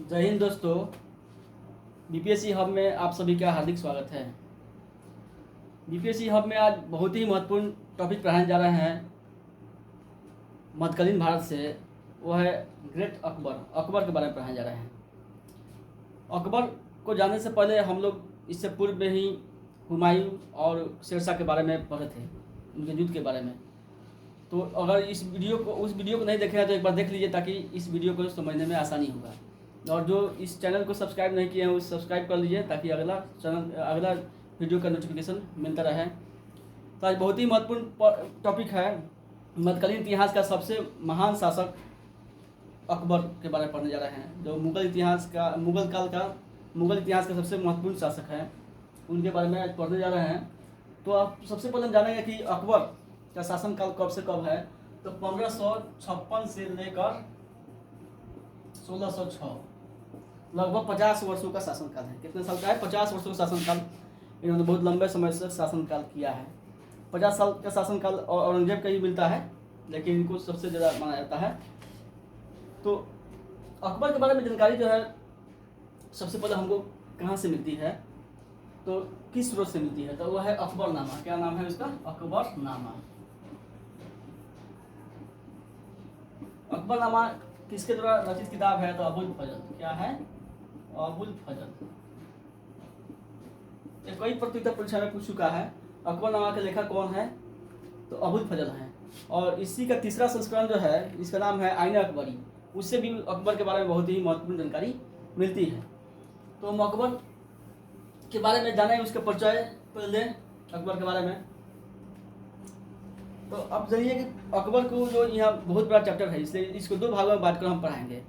जय हिंद दोस्तों। BPSC hub में आप सभी का हार्दिक स्वागत है। बीपीएससी हब में आज बहुत ही महत्वपूर्ण टॉपिक पढ़ाने जा रहे हैं मध्यकालीन भारत से। वो है ग्रेट अकबर। अकबर के बारे में पढ़ाने जा रहे हैं। अकबर को जानने से पहले हम लोग इससे पूर्व में ही हुमायूं और शेरशाह के बारे में पढ़े थे, उनके युद्ध के बारे में। तो अगर उस वीडियो को नहीं देखे हैं तो एक बार देख लीजिए, ताकि इस वीडियो को समझने में आसानी होगा। और जो इस चैनल को सब्सक्राइब नहीं किए हैं वो सब्सक्राइब कर लीजिए, ताकि अगला वीडियो का नोटिफिकेशन मिलता रहे। तो आज बहुत ही महत्वपूर्ण टॉपिक है, मध्यकालीन इतिहास का सबसे महान शासक अकबर के बारे में पढ़ने जा रहे हैं, जो मुगल इतिहास का सबसे महत्वपूर्ण शासक है। उनके बारे में आज पढ़ने जा रहे हैं। तो आप सबसे पहले हम जानेंगे कि अकबर का शासनकाल कब से कब है। तो 1556 से लेकर 1606, लगभग 50 वर्षों का शासनकाल है। कितने साल का है? 50 वर्षों का शासनकाल। इन्होंने बहुत लंबे समय से शासनकाल किया है। 50 साल का शासनकाल औरंगजेब का ही मिलता है, लेकिन इनको सबसे ज़्यादा माना जाता है। तो अकबर के बारे में जानकारी जो है, सबसे पहले हमको कहाँ से मिलती है, तो किस स्रोत से मिलती है, तो वह है अकबरनामा। क्या नाम है उसका? अकबरनामा। अकबरनामा किसके द्वारा रचित किताब है? तो अबुल फजल। क्या है? अबुल फजल। ये कई प्रतियोगिता परीक्षा में पूछ चुका है। अकबरनामा के लेखक कौन है? तो अबुल फजल है। और इसी का तीसरा संस्करण जो है, इसका नाम है आईन अकबरी। उससे भी अकबर के बारे में बहुत ही महत्वपूर्ण जानकारी मिलती है। तो हम अकबर के बारे में जाने, उसके परिचय पहले अकबर के बारे में। तो अब जानिए कि अकबर को जो यहाँ बहुत बड़ा चैप्टर है, इसलिए इसको दो भागों में बांटकर हम पढ़ाएंगे।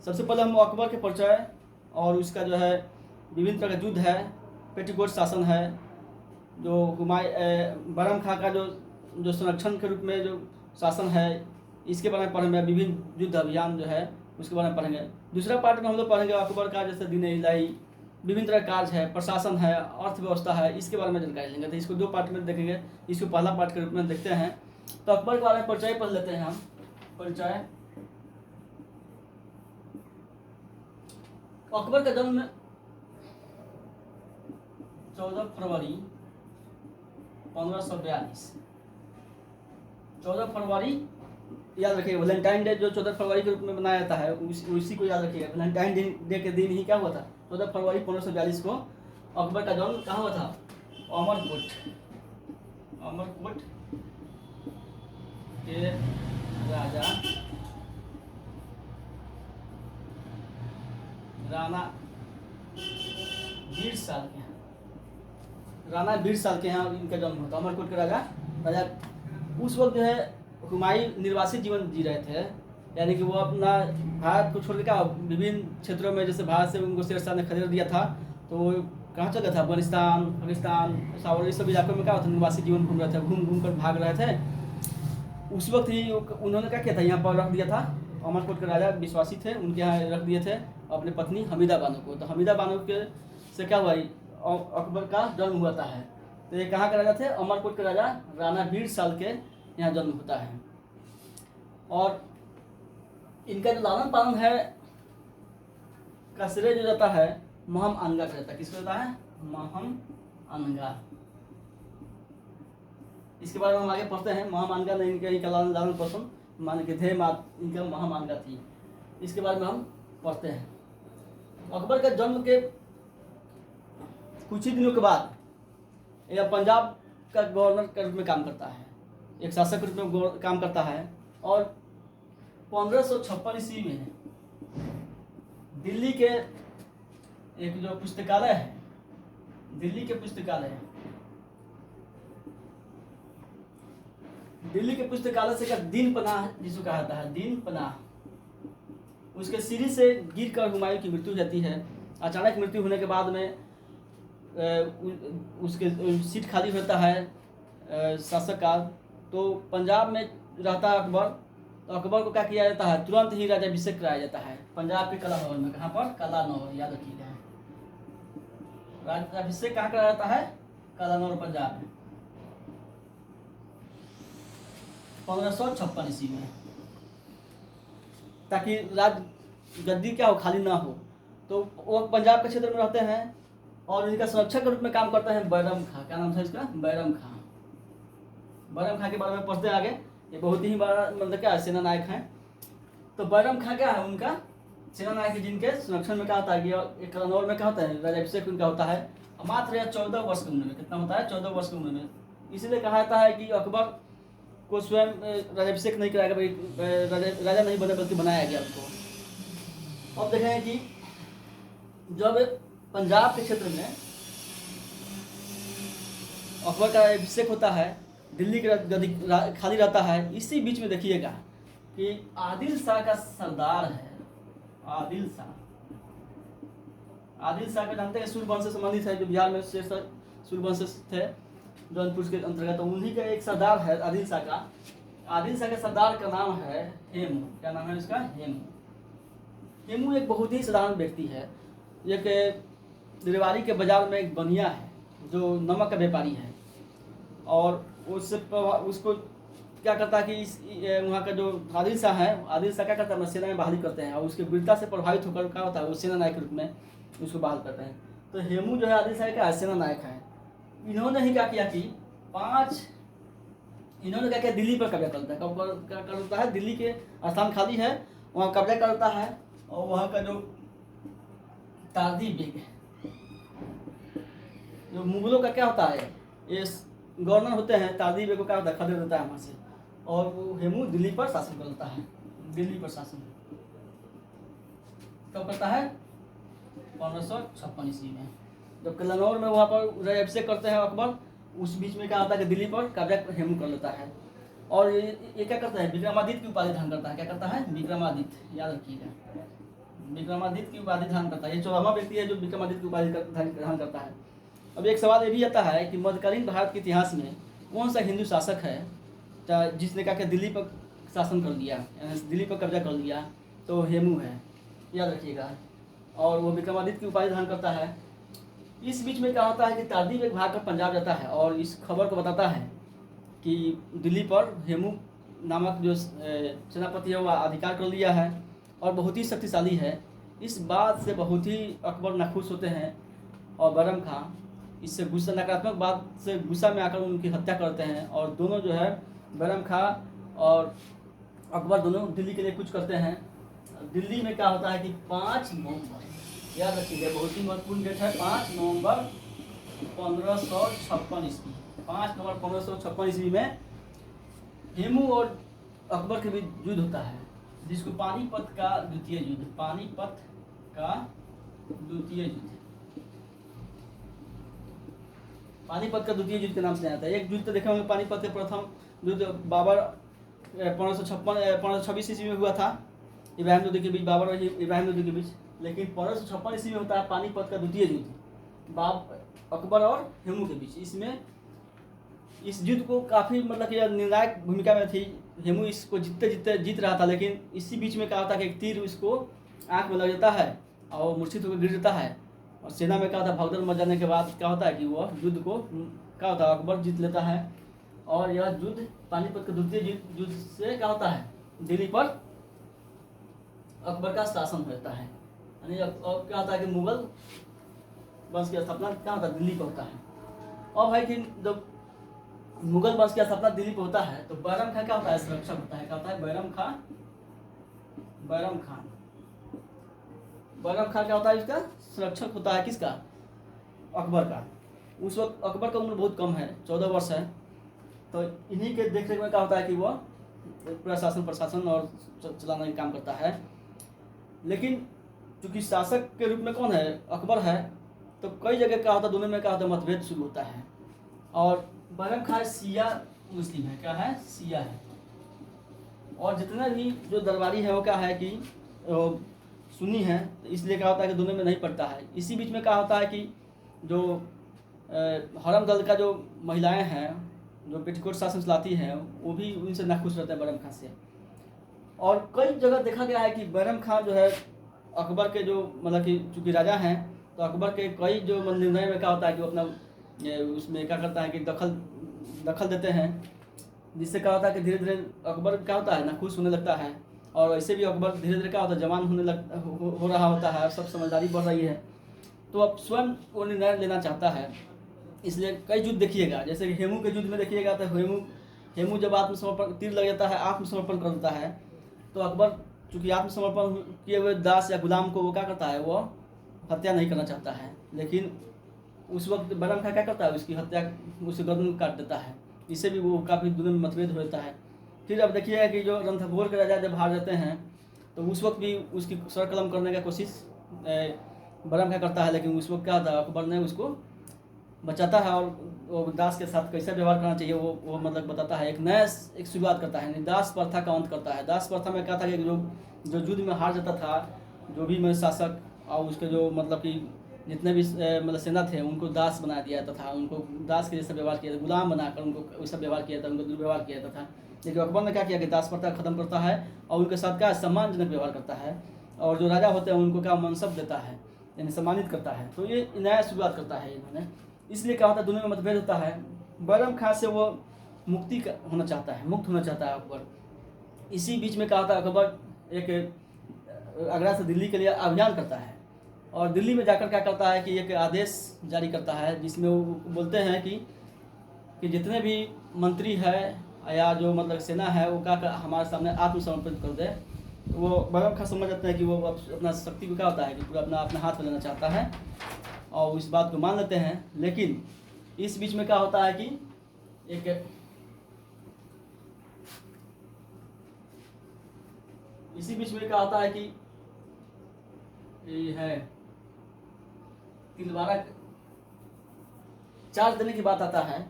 सबसे पहले हम अकबर के परिचय और उसका जो है विभिन्न तरह का युद्ध है, पेटीकोट शासन है, जो बरम खां का जो संरक्षण के रूप में जो शासन है, इसके बारे में पढ़ेंगे। विभिन्न युद्ध अभियान जो है उसके बारे में पढ़ेंगे। दूसरा पार्ट में हम लोग पढ़ेंगे अकबर का जैसे दीन इलाही, विभिन्न तरह कार्य है, प्रशासन है, अर्थव्यवस्था है, इसके बारे में जानकारी लेंगे। तो इसको दो पार्ट में देखेंगे। इसको पहला पार्ट के रूप में देखते हैं। तो अकबर के बारे में परिचय पढ़ लेते हैं हम। परिचय। अकबर का जन्म 14 फरवरी 1542। 14 फरवरी याद रखिएगा। वैलेंटाइन डे जो 14 फरवरी के रूप में मनाया जाता है, उसी को याद रखिएगा। वैलेंटाइन डे के दिन ही क्या हुआ था? 14 फरवरी 1542 को अकबर का जन्म कहाँ हुआ था? अमरकोट। अमरकोट के राजा राणा वीर साल के यहाँ इनका जन्म हुआ था। अमरकोट के राजा उस वक्त जो है हुमायूं निर्वासित जीवन जी रहे थे, यानी कि वो अपना भारत को छोड़ के विभिन्न क्षेत्रों में, जैसे भारत से उनको शेरशाह ने खदेड़ दिया था, तो वो कहाँ चल गया था? अफगानिस्तान, पाकिस्तान, सावर, इस सब इलाकों में क्या होता है, निर्वासित जीवन घूम रहे थे, घूम कर भाग रहे थे। उस वक्त ही उन्होंने क्या किया था, यहाँ पर रख दिया था। अमरकोट के राजा विश्वासी थे, उनके यहाँ रख दिए थे अपनी पत्नी हमीदा बानो को। तो हमीदा बानो के से क्या हुआ, अकबर का जन्म हुआ है। तो ये कहाँ के राजा थे? अमरकोट के राजा राणा वीर साल के यहाँ जन्म होता है। और इनका जो लालन पालन है का श्रेय जो जाता है महम आनगा का जाता है। किसको जाता है? महम आनगा। इसके बारे में हम आगे पढ़ते हैं। महम आनगा ने इनका लालन पालन मान के थे, इनका महम आनगा थी। इसके बारे में हम पढ़ते हैं। अकबर के जन्म के कुछ ही दिनों के बाद यह पंजाब का गवर्नर के रूप में काम करता है, एक शासक के रूप में काम करता है। और 1556 ईस्वी में दिल्ली के एक जो पुस्तकालय है, दिल्ली के पुस्तकालय से क्या दीन पनाह जिसको कहा जाता है, दीन पनाह, उसके सीढ़ी से गिरकर हुमायूं की मृत्यु हो जाती है। अचानक मृत्यु होने के बाद में उसके सीट खाली होता है शासक का। तो पंजाब में रहता है अकबर। तो अकबर को क्या किया जाता है? तुरंत ही राज्याभिषेक कराया जाता है पंजाब के कला भवन में। कहाँ पर? कलानौर, याद रखिएगा। राज्याभिषेक कहाँ कराया जाता है? कलानौर, पंजाब में, 1556 ईस्वी में, ताकि गद्दी क्या हो, खाली ना हो। तो वो पंजाब के क्षेत्र में रहते हैं और इनका संरक्षक के रूप में काम करते हैं बैरम खां। क्या नाम था इसका? बैरम खां। बैरम खां के बारे में पढ़ते हैं आगे। ये बहुत ही बड़ा मतलब क्या है, सेना नायक हैं। तो बैरम खां क्या है, उनका सेना नायक है, जिनके संरक्षण में क्या होता है कि एक कन्नौज में क्या होता है, राज्याभिषेक उनका होता है मात्र या 14 वर्ष की उम्र में। कितना होता है? 14 वर्ष की उम्र में। इसलिए कहा जाता है कि अकबर को स्वयं राज्याभिषेक नहीं कराया गया, राजा नहीं बने बल्कि बनाया गया उनको। अब देखें कि जब पंजाब के क्षेत्र में अकबर का अभिषेक होता है, दिल्ली का गद्दी खाली रहता है, इसी बीच में देखिएगा कि आदिल शाह का सरदार है। आदिल शाह को जानते हैं, सूर्यवंश से संबंधित है, जो बिहार में शेरशाह सूर्यवंश थे जौनपुर के अंतर्गत, तो उन्हीं का एक सरदार है आदिल शाह का। आदिल शाह के सरदार का नाम है हेमू। क्या नाम है इसका? हेमू। हेमू एक बहुत ही साधारण व्यक्ति है। एक रेवाड़ी के बाजार में एक बनिया है जो नमक का व्यापारी है, और उसको क्या करता है कि वहाँ का जो आदिल शाह है, आदिल शाह क्या करता है, सेना में बहाली करते हैं और उसके वीरता से प्रभावित होकर क्या होता है, वो सेना नायक के रूप में उसको बहाल करते हैं। तो हेमू जो है आदिल शाह का सेना नायक है। इन्होंने ही क्या किया कि इन्होंने क्या किया, दिल्ली पर कब्जा करता है। क्या करता है? दिल्ली के स्थान खाली है, वहाँ कब्जा करता है, और वहाँ का जो तारदी बेग है, जो मुगलों का क्या होता है, ये गवर्नर होते हैं, तारदी बेग को क्या होता है, खदेड़ देता है वहाँ से, और वो हेमू दिल्ली पर शासन करता है। दिल्ली पर शासन कब करता है? 1556 ईस्वी में, जब कन्नौज में वहाँ पर राज्याभिषेक करते हैं अकबर। उस बीच में क्या होता है कि दिल्ली पर कब्जा हेमू कर लेता है, और ये क्या करता है, विक्रमादित्य की उपाधि धारण करता है। क्या करता है? विक्रमादित्य, याद रखिएगा, विक्रमादित्य की उपाधि धारण करता है। ये 14वां व्यक्ति है जो विक्रमादित्य की उपाधि धारण करता है। अब एक सवाल ये भी आता है कि मध्यकालीन भारत के इतिहास में कौन सा हिंदू शासक है जिसने क्या दिल्ली पर शासन कर लिया, दिल्ली पर कब्जा कर लिया? तो हेमू है, याद रखिएगा। और वो विक्रमादित्य की उपाधि धारण करता है। इस बीच में क्या होता है कि तारदी बेग भाग कर पंजाब जाता है और इस खबर को बताता है कि दिल्ली पर हेमू नामक जो सेनापति है वो अधिकार कर लिया है और बहुत ही शक्तिशाली है। इस बात से बहुत ही अकबर नाखुश होते हैं, और बैरम खां इससे गुस्सा, नकारात्मक बात से गुस्सा में आकर उनकी हत्या करते हैं। और दोनों जो है, बैरम खां और अकबर दोनों दिल्ली के लिए कुछ करते हैं। दिल्ली में क्या होता है कि 5 नवंबर, याद रखिएगा, बहुत ही महत्वपूर्ण डेट है, 5 नवंबर 1556 ईस्वी। 5 नवंबर 1556 ईस्वी में हेमू और अकबर के बीच युद्ध होता है, जिसको पानीपत का द्वितीय युद्ध, पानीपत का द्वितीय युद्ध, पानीपत का द्वितीय युद्ध के नाम से जाना जाता है। एक युद्ध तो देखा होंगे, पानीपत के प्रथम युद्ध बाबर 1526 ईस्वी में हुआ था, इब्राहिम लोदी के बीच, बाबर और इब्राहिम लोदी के बीच। लेकिन 1556 ईस्वी में होता है पानीपत का द्वितीय युद्ध, अकबर और हेमू के बीच। इसमें इस युद्ध को काफ़ी मतलब कि निर्णायक भूमिका में थी। हेमू इसको जीत रहा था, लेकिन इसी बीच में क्या होता है कि एक तीर उसको आँख में लग जाता है और मूर्छित होकर गिर जाता है, और सेना में क्या होता है, भगदड़ मच जाने के बाद क्या होता है कि वह युद्ध को क्या होता है, अकबर जीत लेता है। और यह युद्ध पानीपत के द्वितीय युद्ध से क्या होता है, दिल्ली पर अकबर का शासन रहता है। यानी अब क्या होता है कि मुगल वंश की स्थापना क्या होता है, दिल्ली पर होता है। और भाई कि जब मुगल वंश की स्थापना दिल्ली पर होता है तो बैरम खां क्या होता है, संरक्षक होता है। क्या होता है? बैरम खां क्या होता है, इसका संरक्षक होता है। किसका? अकबर का। उस वक्त अकबर का उम्र बहुत कम है, 14 वर्ष है। तो इन्हीं के देखरेख में क्या होता है कि वह पूरा शासन प्रशासन और चलाने का काम करता है। लेकिन चूंकि शासक के रूप में कौन है, अकबर है, तो कई जगह क्या होता है, दोनों में क्या होता है, मतभेद शुरू होता है। और बैरम खां शिया मुस्लिम है, क्या है, शिया है। और जितने भी जो दरबारी है वो क्या है कि सुन्नी है, तो इसलिए क्या होता है कि दोनों में नहीं पड़ता है। इसी बीच में क्या होता है कि जो हरम दल का जो महिलाएं हैं जो पेटीकोट शासन चलाती हैं, वो भी उनसे नाखुश रहते हैं बैरम खां से। और कई जगह देखा गया है कि बैरम खां जो है अकबर के जो मतलब कि चूँकि राजा हैं, तो अकबर के कई जो निर्णय में क्या होता है कि वो अपना उसमें क्या करता है कि दखल देते हैं, जिससे क्या होता है कि धीरे धीरे अकबर क्या होता है नाखुश होने लगता है और ऐसे भी अकबर धीरे धीरे क्या होता है, जवान हो रहा होता है, सब समझदारी बढ़ रही है, तो अब स्वयं वो निर्णय लेना चाहता है। इसलिए कई युद्ध देखिएगा, जैसे कि हेमू के युद्ध में देखिएगा तो हेमू जब आत्मसमर्पण, तीर लग जाता है, आत्मसमर्पण कर देता है, तो अकबर चूँकि आत्मसमर्पण किए हुए दास या गुलाम को वो क्या करता है, वो हत्या नहीं करना चाहता है। लेकिन उस वक्त बैरम खां क्या करता है, उसकी हत्या, उसे गर्दन काट देता है। इससे भी वो काफ़ी दोनों में मतभेद होता है। फिर अब देखिएगा कि जो रणथंभौर के राजा जब हार जाते हैं, तो उस वक्त भी उसकी सर कलम करने का कोशिश बैरम खां करता है, लेकिन उस वक्त क्या होता है, अकबर ने उसको बचाता है और वो दास के साथ कैसा व्यवहार करना चाहिए वो मतलब बताता है। एक शुरुआत करता है, दास प्रथा का अंत करता है। दास प्रथा में क्या था कि जो युद्ध में हार जाता था, जो भी मैं शासक और उसके जो मतलब कि जितने भी मतलब सेना थे, उनको दास बना दिया जाता था, उनको दास के जैसा व्यवहार किया था, गुलाम बनाकर उनको वैसा व्यवहार किया था, उनको दुर्व्यवहार किया जाता था। लेकिन अकबर ने क्या किया कि दास प्रथा खत्म करता है और उनके साथ क्या सम्मानजनक व्यवहार करता है, और जो राजा होते हैं उनको क्या मनसब देता है, यानी सम्मानित करता है। तो ये नया शुरुआत करता है इन्होंने। इसलिए क्या होता है, दोनों में मतभेद होता है। बैरम खां से वो मुक्त होना चाहता है अकबर। इसी बीच में क्या होता है, अकबर एक आगरा से दिल्ली के लिए अभियान करता है, और दिल्ली में जाकर क्या करता है कि एक आदेश जारी करता है, जिसमें वो बोलते हैं कि जितने भी मंत्री है या जो मतलब सेना है, वो क्या हमारे सामने आत्मसमर्पित कर दे। तो वो बैरम खां समझ जाते हैं कि वो अपना शक्ति को क्या होता है कि पूरा अपने हाथ में लेना चाहता है, और इस बात को मान लेते हैं। लेकिन इस बीच में क्या होता है कि इसी बीच में क्या होता है कि ये है तिलवारा चार्ज देने की बात आता है।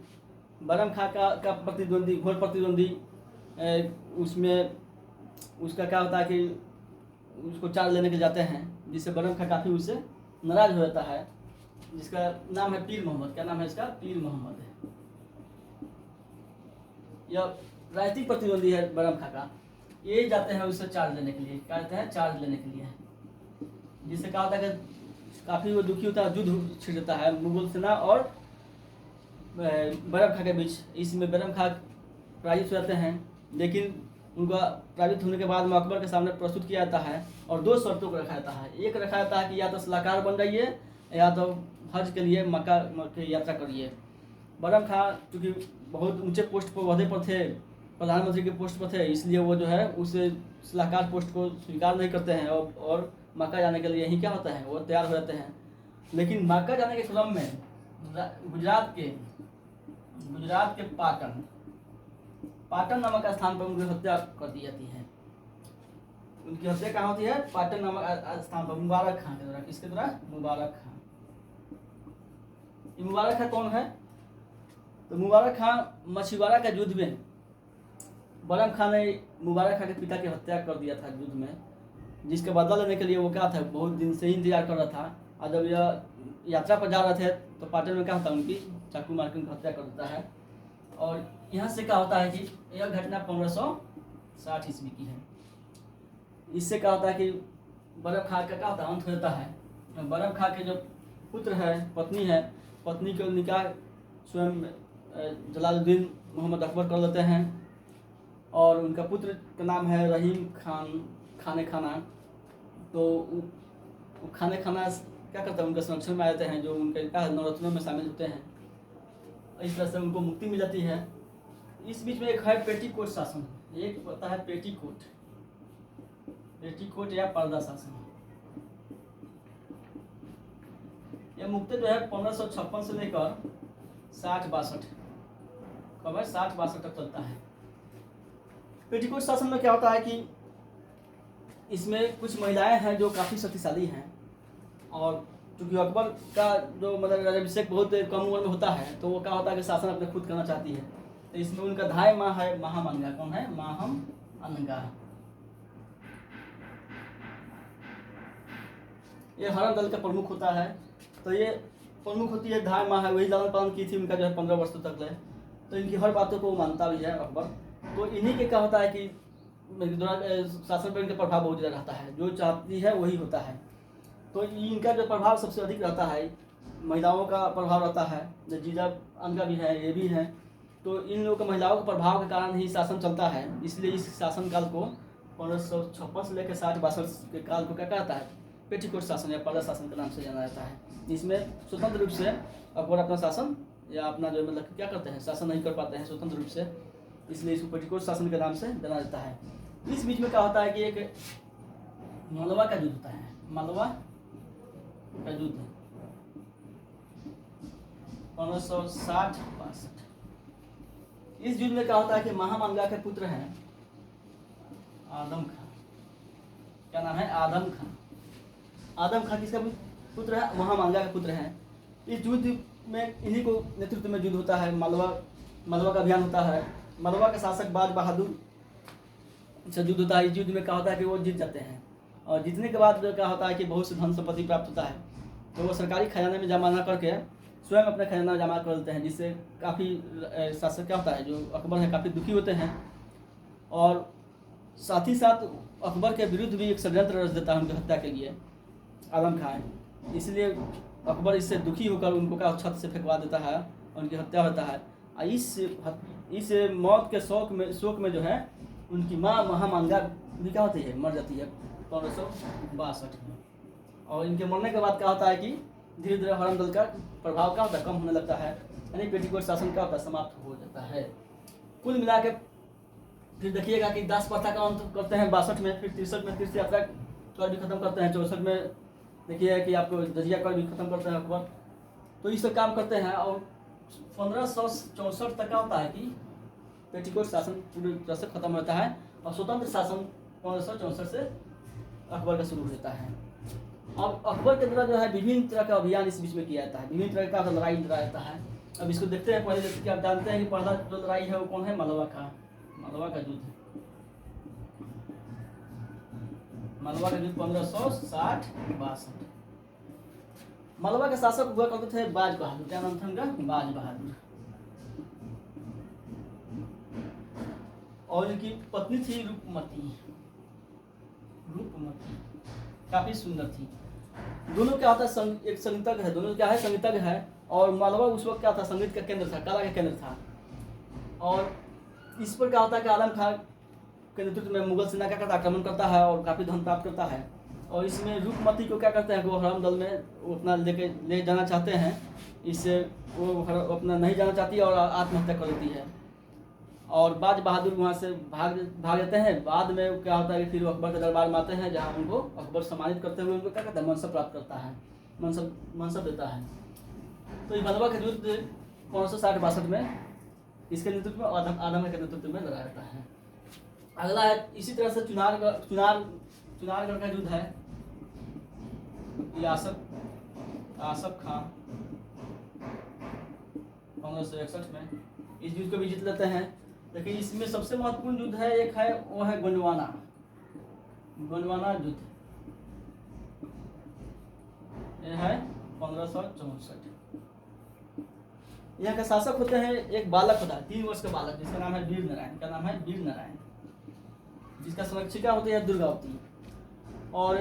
बैरम खां का प्रतिद्वंदी, घोर प्रतिद्वंदी, उसमें उसका क्या होता है कि उसको चार्ज लेने के जाते हैं, जिससे बैरम खां काफ़ी उससे नाराज हो जाता है, जिसका नाम है पीर मोहम्मद। क्या नाम है इसका? पीर मोहम्मद है। यह राजनीतिक प्रतिद्वंदी है बैरम खां का। ये जाते हैं उससे चार्ज लेने के लिए, क्या कहते हैं, चार्ज लेने के लिए, जिससे क्या होता है कि काफ़ी वो दुखी होता है, युद्ध छिड़ जाता है मुगल सेना और बैरम खां के बीच। इसमें बैरम खां पराजित हो जाते हैं, लेकिन उनका पराजित होने के बाद में अकबर के सामने प्रस्तुत किया जाता है और दो शर्तों को रखा जाता है। एक रखा जाता है कि या तो सलाहकार बन जाइए या तो हज के लिए मक्का की यात्रा करिए। बैरम खां चूँकि बहुत ऊंचे पोस्ट पर, ओहदे पर थे, प्रधानमंत्री के पोस्ट पर थे, इसलिए वो जो है उस सलाहकार पोस्ट को स्वीकार नहीं करते हैं और मक्का जाने के लिए यही क्या होता है, वो तैयार हो जाते हैं। लेकिन मक्का जाने के क्रम में गुजरात के पाटन नामक स्थान पर उनकी हत्या कर दी जाती है। उनकी हत्या कहाँ होती है? पाटन नामक स्थान पर, मुबारक खां के द्वारा। किसके द्वारा? मुबारक खां। ये मुबारक खां कौन है? तो मुबारक खां मछुआरा के युद्ध में बैरम खां ने मुबारक खां के पिता की हत्या कर दिया था युद्ध में, जिसका बदला लेने के लिए वो क्या था, बहुत दिन से ही इंतजार कर रहा था। और जब यह यात्रा पर जा रहे थे तो पाटन में क्या होता है, उनकी चाकू मार के उनकी हत्या कर देता है। और यहाँ से क्या होता है कि यह घटना 1560 ईस्वी की है। इससे क्या होता है कि बैरम खां का क्या होता है, अंत हो जाता है। बैरम खां के जो पुत्र है, पत्नी है, पत्नी के निकाह स्वयं जलालुद्दीन मोहम्मद अकबर कर लेते हैं, और उनका पुत्र का नाम है रहीम खान खाना। तो वो खाना क्या करते हैं, उनके संरक्षण में आ जाते हैं, जो उनके क्या नवरत्नों में शामिल होते हैं। इस तरह से उनको मुक्ति मिल जाती है। इस बीच में एक है पेटीकोट शासन, एक होता है पेटीकोट या पर्दा शासन। यह मुक्ति जो है 1556 से लेकर 60-62 कब है, 60-62 तक चलता है। पेटीकोट शासन में क्या होता है कि इसमें कुछ महिलाएं हैं जो काफ़ी शक्तिशाली हैं, और क्योंकि अकबर का जो मतलब राज्याभिषेक बहुत कम उम्र में होता है, तो वो क्या होता है कि शासन अपने खुद करना चाहती है। तो इसमें उनका धाय माँ है महामंगा। कौन है? महामंगा। ये हरण दल का प्रमुख होता है। तो ये प्रमुख होती है, धाय माँ है, वही लालन पालन की थी उनका जो है 15 वर्षों तक ले। तो इनकी हर बातों को मानता भी है अकबर। तो इन्हीं के क्या होता है कि शासन पर इनका प्रभाव बहुत ज़्यादा रहता है, जो चाहती है वही होता है। तो इनका जो प्रभाव सबसे अधिक रहता है, महिलाओं का प्रभाव रहता है, जो जीजा अनका भी है, ये भी है। तो इन लोगों का महिलाओं के प्रभाव के कारण ही शासन चलता है। इसलिए इस शासन काल को 1556 से लेकर 60-62 के काल को क्या कहता है, पेटीकोट शासन या पर्दा शासन के नाम से जाना जाता है। इसमें स्वतंत्र रूप से अकबर अपना शासन या अपना जो मतलब क्या करते हैं, शासन नहीं कर पाते हैं स्वतंत्र रूप से, इसलिए इसको पेटीकोट शासन के नाम से जाना जाता है। इस बीच में क्या होता है कि एक मालवा का युद्ध होता है, मालवा का युद्ध 1560-62। इस युद्ध में क्या होता है कि महामंगा के पुत्र हैं आदम खां। क्या नाम है? आदम खां। आदम खां किसका पुत्र है? महामंगा का पुत्र है। इस युद्ध में इन्हीं को नेतृत्व में युद्ध होता है, मालवा का अभियान होता है। मालवा के शासक बाज बहादुर से युद्ध होता है। इस युद्ध में क्या होता है कि वो जीत जाते हैं, और जीतने के बाद क्या होता है कि बहुत से धन संपत्ति प्राप्त होता है, तो वो सरकारी खजाने में जमा ना करके स्वयं अपने खजाना जमा कर देते हैं, जिससे काफ़ी शासक क्या होता है जो अकबर है काफ़ी दुखी होते हैं। और साथ ही साथ अकबर के विरुद्ध भी एक षड्यंत्र रच देता है उनकी हत्या के लिए आदम खां। इसलिए अकबर इससे दुखी होकर उनको का छत से फेंकवा देता है, उनकी हत्या होता है। और इस मौत के शोक में जो है उनकी माँ महामंगा भी क्या होती है, मर जाती है 1562 में। और इनके मरने के बाद क्या होता है कि धीरे धीरे हरमदल का प्रभाव क्या होता है, कम होने लगता है, यानी पेटीकोट शासन क्या होता है, समाप्त हो जाता है। कुल मिला के फिर देखिएगा कि 10 प्रथा का अंत करते हैं 62 में, फिर 63 में तीर्थ यात्रा कर भी खत्म करते हैं, 64 में देखिए कि आपको दजिया कर भी खत्म करते हैं अकबर। तो ये सब काम करते हैं, और 1564 तक क्या होता है कि पेटीकोट शासन पूरी तरह से खत्म होता है, और स्वतंत्र शासन 1564 से अकबर का शुरू हो जाता है। अब अकबर के द्वारा जो है विभिन्न तरह का अभियान इस बीच में किया जाता है, विभिन्न तरह का लड़ाई लड़ा जाता है। अब इसको देखते हैं। पहले जैसे कि आप जानते हैं कि पहला जो लड़ाई है वो कौन है, मालवा का युद्ध। मालवा का युद्ध 1560-62। मालवा के शासक हुआ करते थे बाज बहादुर। क्या नाम था उनका? बाज बहादुर। और इनकी पत्नी थी रूपमती, काफी सुंदर थी। दोनों क्या होता है, एक संगीतज्ञ है, दोनों क्या है, संगीतज्ञ है। और मालवा उस वक्त क्या था, संगीत का केंद्र था, कला का केंद्र था। और इस पर क्या होता है कि आलम खां के नेतृत्व में मुगल सेना क्या करता है, आक्रमण करता है और काफ़ी धन प्राप्त करता है। और इसमें रूपमती को क्या करते हैं, वो हरमदल में वो अपना ले जाना चाहते हैं, इससे वो अपना नहीं जाना चाहती और आत्महत्या कर लेती है। और बाज बहादुर वहाँ से भाग जाते हैं। बाद में क्या होता है कि फिर वो अकबर के दरबार में आते हैं, जहाँ उनको अकबर सम्मानित करते हुए उनको क्या करता है, मनसब प्राप्त करता है, मनसब देता है। तो ये मालवा के युद्ध 1560-62 में इसके नेतृत्व में आदम के नेतृत्व में लड़ा जाता है। अगला है इसी तरह से चुनारगढ़ का युद्ध है। आसफ खां 1561 में इस युद्ध को भी जीत लेते हैं। लेकिन इसमें सबसे महत्वपूर्ण युद्ध है, एक है वो है गोंडवाना युद्ध। यह है 1564। यहाँ के शासक होते हैं, एक बालक होता है 3 वर्ष का बालक, जिसका नाम है वीर नारायण। क्या नाम है? वीर नारायण। जिसका संरक्षिका होती है दुर्गावती। और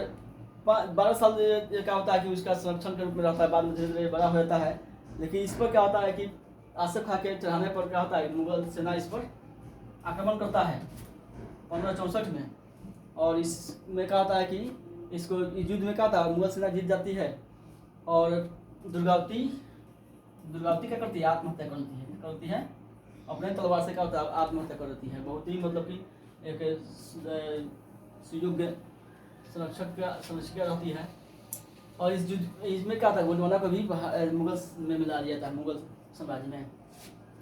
12 साल क्या होता है कि उसका संरक्षण के रूप में रहता है, बाद में धीरे धीरे बड़ा हो जाता है। लेकिन इस पर क्या होता है कि आसफ खां के चढ़ाने पर क्या होता है, मुगल सेना इस पर आक्रमण करता है 1564 में। और इसमें क्या होता है कि इसको युद्ध में क्या होता है, मुगल सेना जीत जाती है। और दुर्गावती क्या करती है, आत्महत्या करती है अपने तलवार से। क्या होता है, आत्महत्या कर देती है। बहुत ही मतलब कि एक सुयोग्य संरक्षिका रहती है। और इसमें क्या था, गोंडवाना को भी मुगल में मिला दिया था, मुगल साम्राज्य में।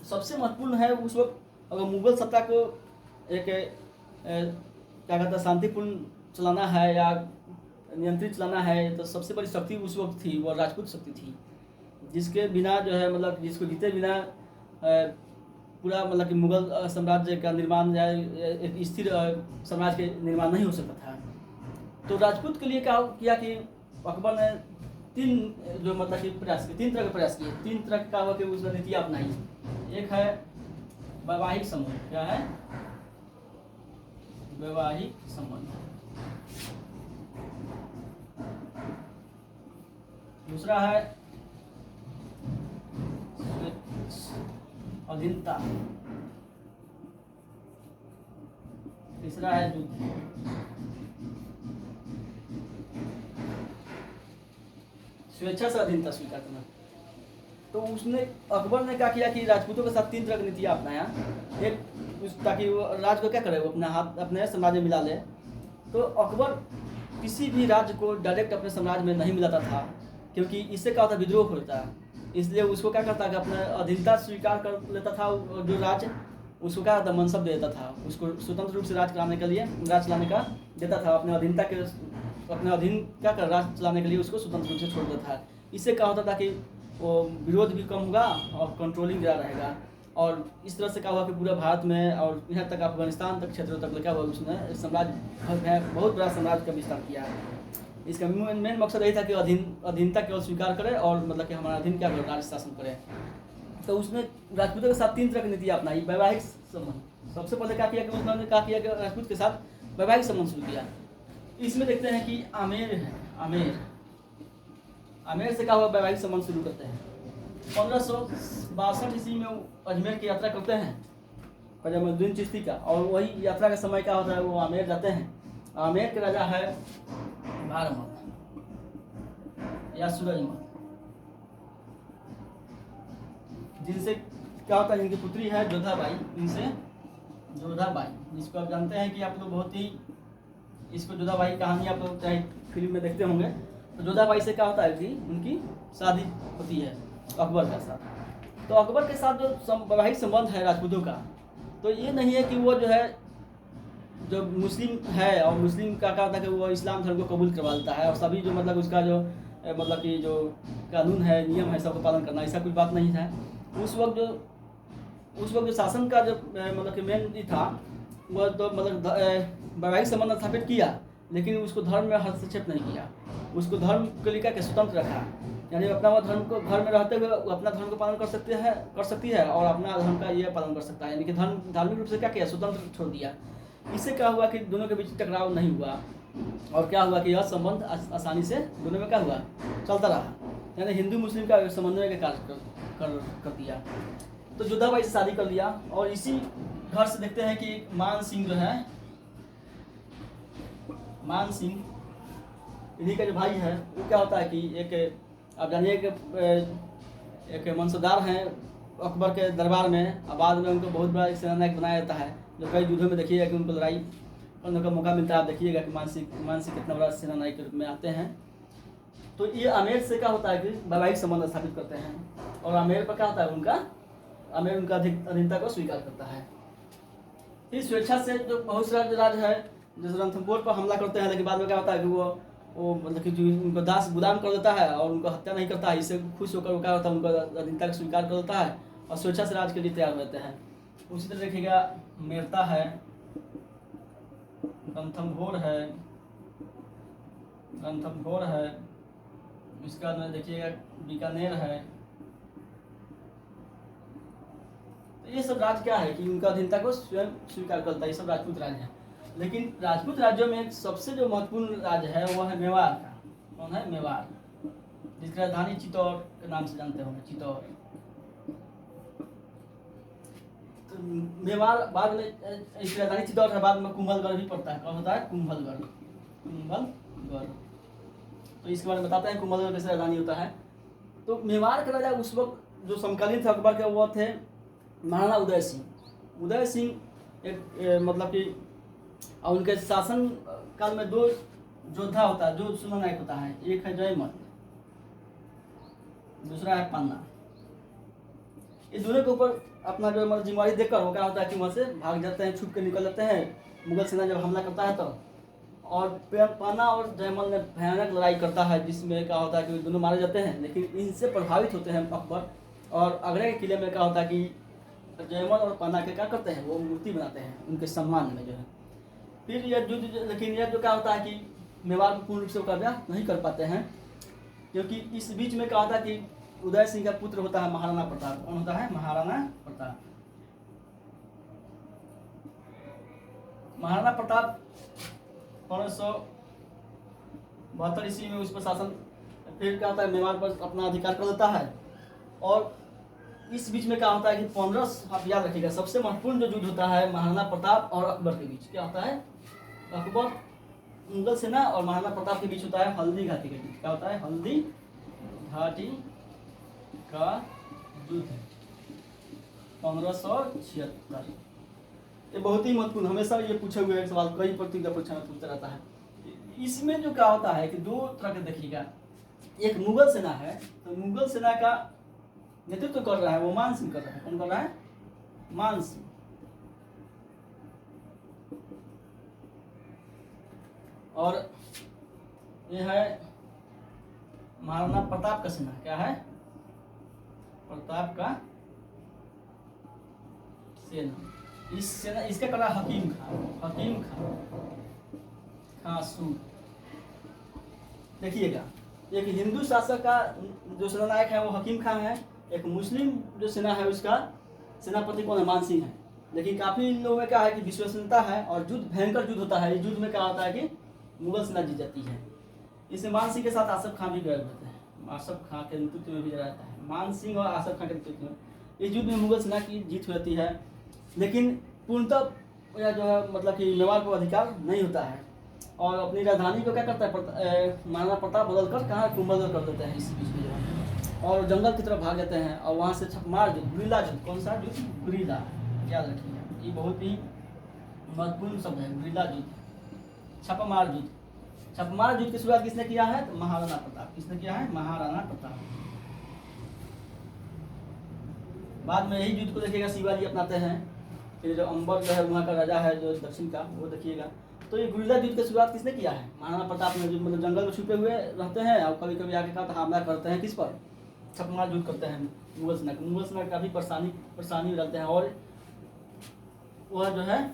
सबसे महत्वपूर्ण है उस वक्त, अगर मुगल सत्ता को एक क्या कहता है शांतिपूर्ण चलाना है या नियंत्रित चलाना है, तो सबसे बड़ी शक्ति उस वक्त थी वो राजपूत शक्ति थी, जिसके बिना जो है मतलब जिसको जीते बिना पूरा मतलब कि मुगल साम्राज्य का निर्माण या एक स्थिर साम्राज्य के निर्माण नहीं हो सकता था। तो राजपूत के लिए क्या किया कि अकबर ने 3 जो मतलब कि प्रयास किए, 3 तरह के प्रयास किए, 3 तरह का हुआ कि उसने नीतियाँ अपनाई। एक है वैवाहिक संबंध। क्या है? वैवाहिक संबंध। दूसरा है अधीनता। तीसरा है युद्ध। स्वेच्छा से अधीनता स्वीकार करना। तो उसने अकबर ने क्या किया कि राजपूतों के साथ 3 तरह की नीतियाँ अपनाया। एक ताकि वो राज को क्या करे, वो अपने हाथ अपने साम्राज्य में मिला ले। तो अकबर किसी भी राज्य को डायरेक्ट अपने साम्राज्य में नहीं मिलाता था, क्योंकि इससे क्या होता विद्रोह होता है। इसलिए उसको क्या करता कि अपना अधीनता स्वीकार कर लेता था, जो राज्य उसको क्या होता मनसब दे देता था, उसको स्वतंत्र रूप से राज चलाने के लिए राज चलाने का देता था। अपने अधीनता के अपने अधीन क्या कर राज चलाने के लिए उसको स्वतंत्र रूप से छोड़ देता था। इससे क्या होता था कि वो विरोध भी कम होगा और कंट्रोलिंग ज़्यादा रहेगा। और इस तरह से क्या हुआ कि पूरा भारत में और यहाँ तक अफगानिस्तान तक क्षेत्रों तक क्या हुआ, उसने साम्राज्य बहुत बड़ा साम्राज्य का विस्तार किया है। इसका मेन मकसद यही था कि अधीनता केवल स्वीकार करे और मतलब कि हमारा अधीन क्या करे, राज्य शासन करे। तो उसने राजपूतों के साथ 3 तरह की नीतियाँ अपनाई। वैवाहिक संबंध, सबसे पहले क्या किया कि उसने क्या किया कि राजपूत के साथ वैवाहिक संबंध शुरू किया। इसमें देखते हैं कि आमेर है, आमेर से क्या हुआ, वैवाहिक संबंध शुरू करते हैं। 1562 ईस्वी में अजमेर की यात्रा करते हैं ख्वाजा मोइनुद्दीन चिश्ती का, और वही यात्रा का समय क्या होता है, वो आमेर जाते हैं। आमेर के राजा है भारमल या सूरजमल, जिनसे क्या होता है, इनकी पुत्री है जोधाबाई, इनसे जोधाबाई, जिसको आप जानते हैं कि आप लोग बहुत ही इसको जोधाबाई कहानी आप लोग चाहे फिल्म में देखते होंगे। तो जोधाबाई से क्या होता है कि उनकी शादी होती है अकबर के साथ। तो अकबर के साथ जो वैवाहिक संबंध है राजपूतों का, तो ये नहीं है कि वो जो है जो मुस्लिम है और मुस्लिम का क्या होता है कि वो इस्लाम धर्म को कबूल करवा देता है और सभी जो मतलब उसका जो मतलब कि जो कानून है नियम है सबको पालन करना, ऐसा कोई बात नहीं था। उस वक्त जो शासन का जो मतलब कि मेन था वो तो मतलब वैवाहिक संबंध स्थापित किया, लेकिन उसको धर्म में हस्तक्षेप नहीं किया। उसको धर्म के लिए क्या स्वतंत्र रखा, यानी अपना वो धर्म को घर में रहते हुए अपना धर्म को पालन कर सकती है और अपना धर्म का ये पालन कर सकता है, यानी कि धार्मिक रूप से क्या किया, स्वतंत्र छोड़ दिया। इससे क्या हुआ कि दोनों के बीच टकराव नहीं हुआ और क्या हुआ कि यह संबंध आसानी से दोनों में क्या हुआ चलता रहा, यानी हिंदू मुस्लिम का समन्वय का कार्य कर दिया। तो जोधाबाई से शादी कर लिया। और इसी घर से देखते हैं कि मान सिंह जो है, मान सिंह इन्हीं का जो भाई है, वो क्या होता है कि एक आप जानिए एक मनसबदार हैं अकबर के दरबार में। बाद में उनको बहुत बड़ा सेनानायक बनाया जाता है, जो कई युद्धों में देखिएगा कि उनको लड़ाई करने का मौका मिलता है। आप देखिएगा कि मान सिंह कितना बड़ा सेनानायक के रूप में आते हैं। तो ये आमेर से क्या होता है कि वैवाहिक संबंध स्थापित करते हैं और आमेर पर क्या होता है आमेर उनका अधीनता को स्वीकार करता है। इस स्वेच्छा से जो बहुत सारा राज्य है जैसे रणथंभौर पर हमला करते हैं, लेकिन बाद में क्या होता है कि वो मतलब कि जो उनको दास गुलाम कर देता है और उनको हत्या नहीं करता है। इससे खुश होकर वो क्या होता है, उनको अधीनता का स्वीकार कर देता है और स्वेच्छा से राज के लिए तैयार रहते हैं। उसी तरह देखिएगा मेरता है, रणथंभौर है, इसके बाद में देखिएगा बीकानेर है। तो ये सब राज्य क्या है कि उनका अधीनता को स्वयं स्वीकार करता है। ये सब राजपूत राज्य है। लेकिन राजपूत राज्यों में सबसे जो महत्वपूर्ण राज्य है वो है मेवाड़ का। कौन है? मेवाड़, जिसकी राजधानी चित्तौड़ के नाम से जानते होंगे, चित्तौड़। तो मेवाड़ बाद में इसकी राजधानी चित्तौड़ के बाद में कुंभलगढ़ भी पड़ता है। कौन होता है? कुंभलगढ़। तो इसके बारे में बताते हैं कुंभलगढ़ कैसे राजधानी होता है। तो मेवाड़ का राजा उस वक्त जो समकालीन थे अकबर के, वो थे महाराणा उदय सिंह। उदय सिंह एक मतलब कि उनके शासन काल में 2 योद्धा होता है, 2 सेनानायक होता है। एक है जयमल, दूसरा है पन्ना। ये दोनों के ऊपर अपना जो मतलब जिम्मेवारी देकर वो क्या होता है कि वहाँ से भाग जाते हैं, छुप के निकल जाते हैं मुगल सेना जब हमला करता है तो। और पन्ना और जयमल ने भयानक लड़ाई करता है, जिसमें क्या होता है कि दोनों मारे जाते हैं। लेकिन इनसे प्रभावित होते हैं अकबर, और आगरा के किले में क्या होता है कि जयमल और पन्ना के क्या करते हैं, वो मूर्ति बनाते हैं उनके सम्मान में जो है। फिर यह युद्ध, लेकिन यह जो क्या होता है कि मेवाड़ को पूर्ण रूप से कब्जा नहीं कर पाते हैं, क्योंकि इस बीच में क्या होता है कि उदय सिंह का पुत्र होता है महाराणा प्रताप। कौन होता है? महाराणा प्रताप। महाराणा प्रताप 1572 ईस्वी में उस पर शासन, फिर क्या होता है मेवाड़ पर अपना अधिकार कर लेता है। और इस बीच में क्या होता है कि 15 आप याद रखिएगा, सबसे महत्वपूर्ण जो युद्ध होता है महाराणा प्रताप और अकबर के बीच क्या होता है, अकबर मुगल सेना और महाराणा प्रताप के बीच होता है हल्दी घाटी का युद्ध। क्या होता है, हल्दी घाटी का युद्ध 1576। ये बहुत ही महत्वपूर्ण, हमेशा ये पूछे हुए एक सवाल, कई प्रतियोगिता परीक्षा में पूछता रहता है। इसमें जो क्या होता है कि दो तरह के देखिएगा, एक मुगल सेना है, तो मुगल सेना का नेतृत्व कर रहा है वो मान सिंह कर रहा है। कौन कर रहा है, मान सिंह। और ये है महाराणा प्रताप का सेना, क्या है, प्रताप का सेना। इस सेना इसका कर रहा है हकीम खान, हकीम खान सूर। देखिएगा, एक हिंदू शासक का जो सेनानायक है वो हकीम खान है, एक मुस्लिम जो सेना है उसका सेनापति कौन है, मान सिंह है। लेकिन काफी लोगों में क्या है कि विश्वसनीयता है और युद्ध भयंकर युद्ध होता है। इस युद्ध में क्या होता है कि मुगल सेना जीत जाती है। इसमें मान सिंह के साथ आसफ खान भी गए होते हैं, आसफ खान के नेतृत्व में भी रहता है। मान सिंह और आसफ खान के नेतृत्व में इस युद्ध में मुगल सेना की जीत हो जाती है। लेकिन पूर्णतः यह जो है मतलब कि मेवाड़ को अधिकार नहीं होता है और अपनी राजधानी को क्या करता है, महाराणा प्रताप बदल कर कहाँ कुंभलगढ़ कर देते हैं इस बीच में जो है, और जंगल की तरफ भाग जाते हैं। और वहाँ से छपमार युद्ध, गुरिल्ला युद्ध, कौन सा युद्ध, गुरिल्ला, याद रखिएगा ये बहुत ही महत्वपूर्ण शब्द है, गुरिल्ला युद्ध, छपमार युद्ध। छपमार युद्ध की शुरुआत किसने किया है, तो महाराणा प्रताप। किसने किया है, महाराणा प्रताप। बाद में यही युद्ध को देखिएगा शिवाजी अपनाते हैं। फिर जो अंबर जो है वहाँ का राजा है जो दक्षिण का, वो देखिएगा। तो ये गुरिल्ला युद्ध की शुरुआत किसने किया है, महाराणा प्रताप ने। जो मतलब जंगल में छुपे हुए रहते हैं और कभी कभी आके का हमला करते हैं, किस पर, छपमार युद्ध करते हैं मुगल सेना। मुगल सेना काफी परेशानी में रहते हैं और वह जो है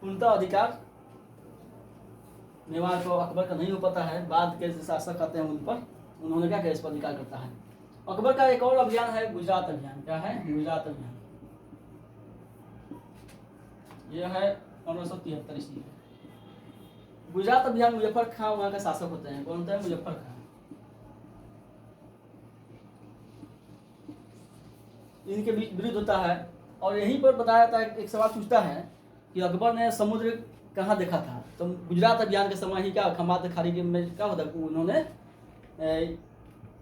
पूर्णतः अधिकार मेवाड़ को अकबर का नहीं हो पाता है। बाद के शासक आते हैं उन पर, उन्होंने क्या किया, इस पर अधिकार करता है। अकबर का एक और अभियान है गुजरात अभियान। क्या है, गुजरात अभियान। यह है 1573 ईस्वी। गुजरात अभियान, मुजफ्फर खां वहां का शासक होते हैं। कौन होता है, मुजफ्फर खां। इनके बीच विरुद्ध होता है और यहीं पर बताया जाता है, एक सवाल पूछता है कि अकबर ने समुद्र कहाँ देखा था, तो गुजरात अभियान के समय ही क्या खमात खाड़ी के में क्या होता है, उन्होंने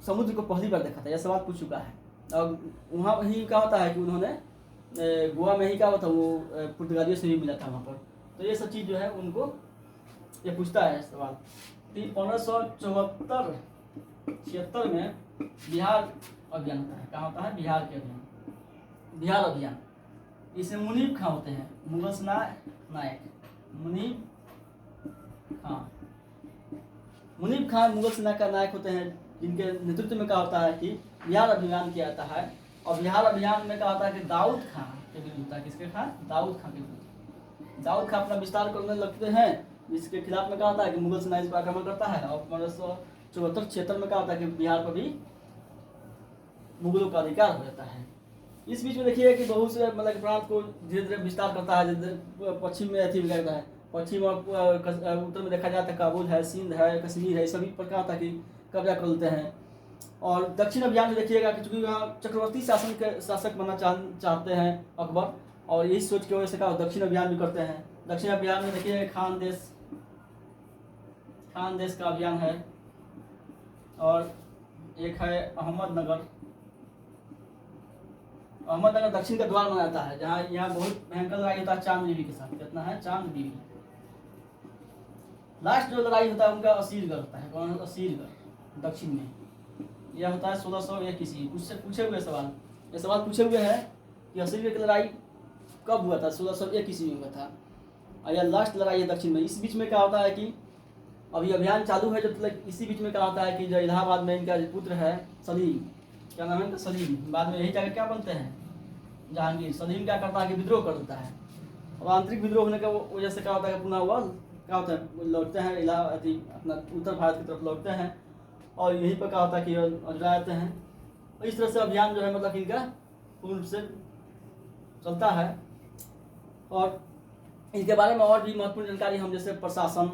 समुद्र को पहली बार देखा था। यह सवाल पूछ चुका है। और वहाँ ही क्या होता है कि उन्होंने गोवा में ही क्या होता है, वो पुर्तगालियों से भी मिला था वहाँ पर। तो ये सब चीज़ जो है उनको ये पूछता है सवाल। 1576 में बिहार अभियान होता है। कहाँ होता है, बिहार के अभियान, बिहार अभियान। इसमें मुनीब खां होते हैं, मुगल सेना नायक मुनीब खां। मुनीब खां मुगल सेना का नायक होते हैं, जिनके नेतृत्व में क्या होता है कि बिहार अभियान किया जाता है। और बिहार अभियान में क्या होता है कि दाऊद खां के विरुद्ध होता है। किसके खां, दाऊद खां के विरुद्ध। दाऊद खां अपना विस्तार करने लगते हैं, जिसके खिलाफ में क्या होता है कि मुगल सेना इस पर आक्रमण करता है। और 1574 में क्या होता है कि बिहार पर भी मुगलों का अधिकार हो जाता है। इस बीच में देखिए कि बहुत से मतलब प्रांत को धीरे धीरे विस्तार करता है। पश्चिम में अथी करता है, पश्चिम और उत्तर में देखा जाता है काबुल है, सिंध है, कश्मीर है, सभी पर क्या होता है कि कब्जा कर लेते हैं। और दक्षिण अभियान में देखिएगा कि चूंकि वहाँ चक्रवर्ती शासन के शासक बनना चाहते हैं अकबर, और यही सोच की वजह से क्या दक्षिण अभियान भी करते हैं। दक्षिण अभियान में देखिए खान देश का अभियान है, और एक है अहमदनगर दक्षिण का द्वार माना जाता है, जहाँ यहाँ बहुत भयंकर लड़ाई होता है चांद बीबी के साथ। कितना है, चांद बीबी। लास्ट जो लड़ाई होता है उनका असीरगढ़ होता है। कौन, असीरगढ़ दक्षिण में। यह होता है 1601 ईस्वी। उससे पूछे हुए सवाल, ये सवाल पूछे हुए हैं कि असीरगढ़ की लड़ाई कब हुआ था, 1601 ईस्वी में हुआ था। और यह लास्ट लड़ाई है दक्षिण में। इस बीच में क्या होता है कि अभी अभियान चालू है जब तक, इसी बीच में क्या होता है कि जो इलाहाबाद में इनका पुत्र है सलीम, क्या नाम है इनका, सलीम, बाद में यही जाकर क्या बनते हैं, जहांगीर। सलीम क्या करता है कि विद्रोह कर देता है, और आंतरिक विद्रोह होने की वजह से क्या होता है कि पुनः वह क्या होता है, लौटते हैं अपना उत्तर भारत की तरफ लौटते हैं, और यहीं पर क्या होता है कि अजरा जाते हैं। इस तरह से अभियान जो है मतलब इनका पूर्ण रूप से चलता है। और इनके बारे में और भी महत्वपूर्ण जानकारी हम जैसे प्रशासन,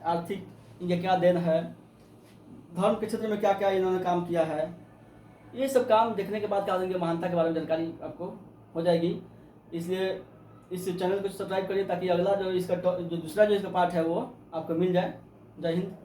आर्थिक इनके क्या देन है, धर्म के क्षेत्र में क्या क्या इन्होंने काम किया है, ये सब काम देखने के बाद क्या होंगे, महानता के बारे में जानकारी आपको हो जाएगी। इसलिए इस चैनल को सब्सक्राइब करिए ताकि अगला जो इसका जो दूसरा जो इसका पार्ट है वो आपको मिल जाए। जय हिंद।